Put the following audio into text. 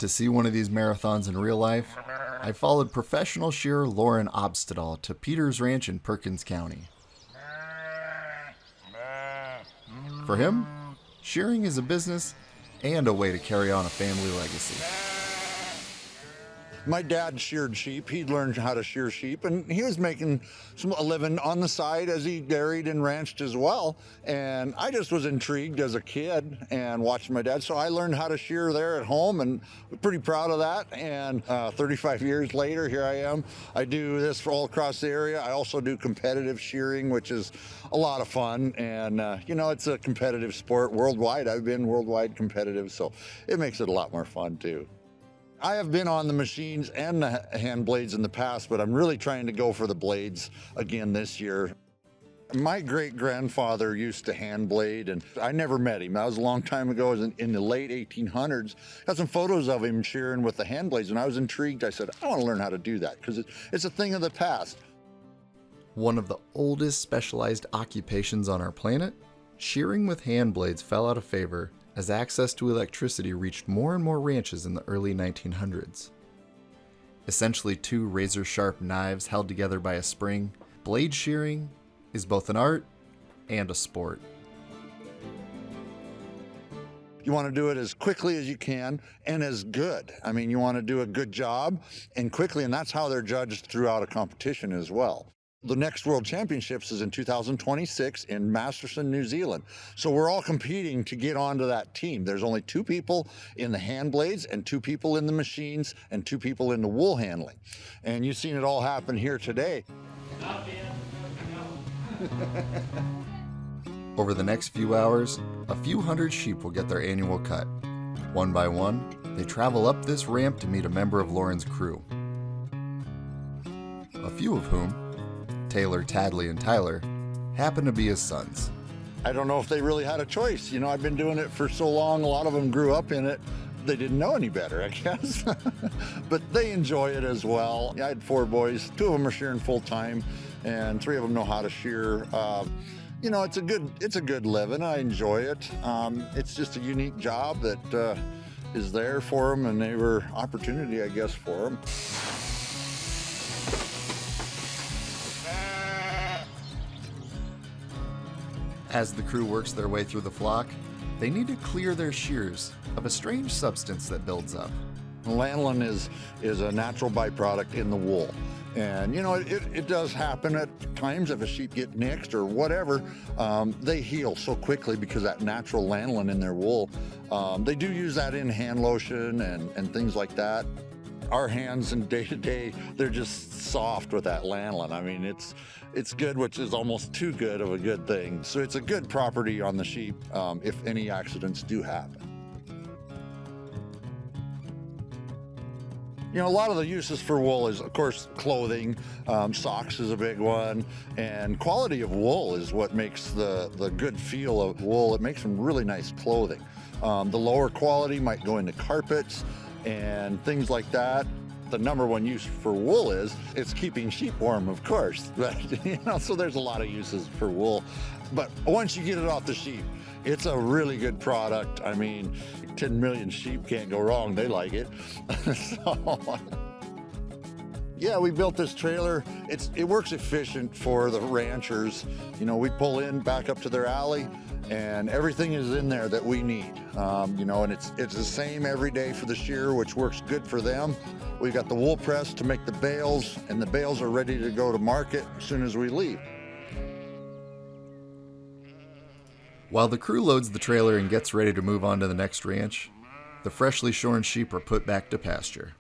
To see one of these marathons in real life, I followed professional shearer Lauren Obstedal to Peters Ranch in Perkins County. For him, shearing is a business and a way to carry on a family legacy. My dad sheared sheep. He'd learned how to shear sheep, and he was making a living on the side as he dairied and ranched as well. And I just was intrigued as a kid and watching my dad. So I learned how to shear there at home, and pretty proud of that. And 35 years later, here I am. I do this all across the area. I also do competitive shearing, which is a lot of fun. And, it's a competitive sport worldwide. I've been worldwide competitive, so it makes it a lot more fun, too. I have been on the machines and the hand blades in the past, but I'm really trying to go for the blades again this year. My great-grandfather used to hand blade, and I never met him. That was a long time ago. It was in the late 1800s. Got some photos of him shearing with the hand blades, and I was intrigued. I said, I want to learn how to do that because it's a thing of the past. One of the oldest specialized occupations on our planet, shearing with hand blades fell out of favor as access to electricity reached more and more ranches in the early 1900s. Essentially two razor-sharp knives held together by a spring, blade shearing is both an art and a sport. You want to do it as quickly as you can and as good. I mean, you want to do a good job and quickly, and that's how they're judged throughout a competition as well. The next World Championships is in 2026 in Masterson, New Zealand. So we're all competing to get onto that team. There's only 2 people in the hand blades and 2 people in the machines and 2 people in the wool handling. And you've seen it all happen here today. Over the next few hours, a few hundred sheep will get their annual cut. One by one, they travel up this ramp to meet a member of Lauren's crew. A few of whom, Taylor, Tadley, and Tyler, happen to be his sons. I don't know if they really had a choice. I've been doing it for so long. A lot of them grew up in it. They didn't know any better, I guess. But they enjoy it as well. I had 4 boys. 2 of them are shearing full time, and 3 of them know how to shear. It's a good living. I enjoy it. It's just a unique job that is there for them, and they were opportunity, I guess, for them. As the crew works their way through the flock, they need to clear their shears of a strange substance that builds up. Lanolin is a natural byproduct in the wool. And, it does happen at times if a sheep get nicked or whatever, they heal so quickly because that natural lanolin in their wool. They do use that in hand lotion and things like that. Our hands in day-to-day, they're just soft with that lanolin. I mean, it's good, which is almost too good of a good thing. So it's a good property on the sheep if any accidents do happen. A lot of the uses for wool is, of course, clothing. Socks is a big one. And quality of wool is what makes the good feel of wool. It makes some really nice clothing. The lower quality might go into carpets and things like that. The number one use for wool is it's keeping sheep warm, of course. But, so there's a lot of uses for wool. But once you get it off the sheep, it's a really good product. I mean, 10 million sheep can't go wrong. They like it. Yeah, we built this trailer. It works efficient for the ranchers. We pull in, back up to their alley, and everything is in there that we need. And it's the same every day for the shearer, which works good for them. We've got the wool press to make the bales, and the bales are ready to go to market as soon as we leave. While the crew loads the trailer and gets ready to move on to the next ranch, the freshly shorn sheep are put back to pasture.